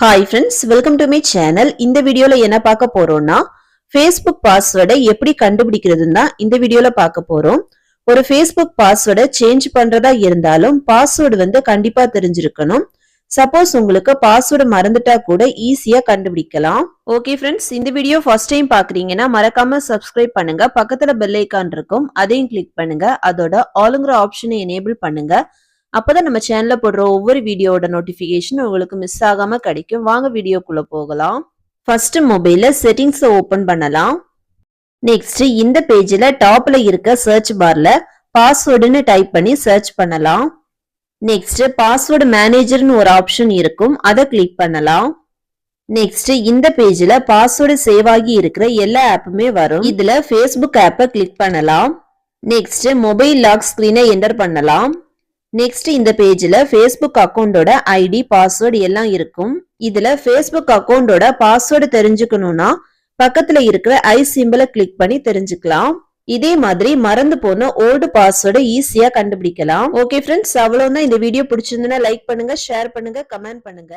Hi friends, welcome to my channel. இந்த வீடியோல என்ன பார்க்க போறோம்னா Facebook பாஸ்வேர்டை எப்படி கண்டுபிடிக்கிறதுன்னு தான் இந்த வீடியோல பார்க்க போறோம். ஒரு Facebook பாஸ்வேர்டை சேஞ்ச் பண்றதா இருந்தாலும் பாஸ்வேர்டு கண்டிப்பா தெரிஞ்சிருக்கணும். சப்போஸ் உங்களுக்கு பாஸ்வேர்டு மறந்துட்டா கூட ஈஸியா கண்டுபிடிக்கலாம். ஓகே ஃப்ரெண்ட்ஸ், இந்த வீடியோ ஃபர்ஸ்ட் டைம் பாக்குறீங்கன்னா மறக்காம சப்ஸ்கிரைப் பண்ணுங்க. பக்கத்துல பெல் ஐகான் இருக்கும், அதையும் கிளிக் பண்ணுங்க. அதோட ஆளுங்கிற ஆப்ஷனை எனேபிள் பண்ணுங்க. அப்பதான் நம்ம சேனல்ல போடுற ஒவ்வொரு வீடியோட நோட்டிபிகேஷன் உங்களுக்கு மிஸ் ஆகாம கிடைக்கும். வாங்க வீடியோக்குள்ள போகலாம். ஃபர்ஸ்ட் மொபைல்ல செட்டிங்ஸ் ஓபன் பண்ணலாம். நெக்ஸ்ட் இந்த பேஜ்ல டாப்ல இருக்க சர்ச் பார்ல பாஸ்வேர்டுன்னு டைப் பண்ணி சர்ச் பண்ணலாம். நெக்ஸ்ட் பாஸ்வேர்டு மேனேஜர்னு ஒரு ஆப்ஷன் இருக்கும், அதை கிளிக் பண்ணலாம். நெக்ஸ்ட் இந்த பேஜ்ல பாஸ்வேர்டு சேவ் ஆகி இருக்கிற எல்லா ஆப்புமே வரும். இதுல Facebook ஆப்பை கிளிக் பண்ணலாம். நெக்ஸ்ட் மொபைல் லாக் ஸ்கிரீனை என்டர் பண்ணலாம். நெக்ஸ்ட் இந்த பேஜ்ல Facebook அக்கவுண்டோட ஐடி, பாஸ்வேர்டு எல்லாம் இருக்கும். இதுல Facebook அக்கவுண்டோட பாஸ்வேர்டு தெரிஞ்சுக்கணும்னா பக்கத்துல இருக்கிற ஐ சிம்பிளை கிளிக் பண்ணி தெரிஞ்சுக்கலாம். இதே மாதிரி மறந்து போன ஓல்டு பாஸ்வேர்டை ஈஸியா கண்டுபிடிக்கலாம். ஓகே ஃப்ரெண்ட்ஸ், அவ்வளவுதான். இந்த வீடியோ பிடிச்சிருந்தா லைக் பண்ணுங்க, ஷேர் பண்ணுங்க, கமெண்ட் பண்ணுங்க.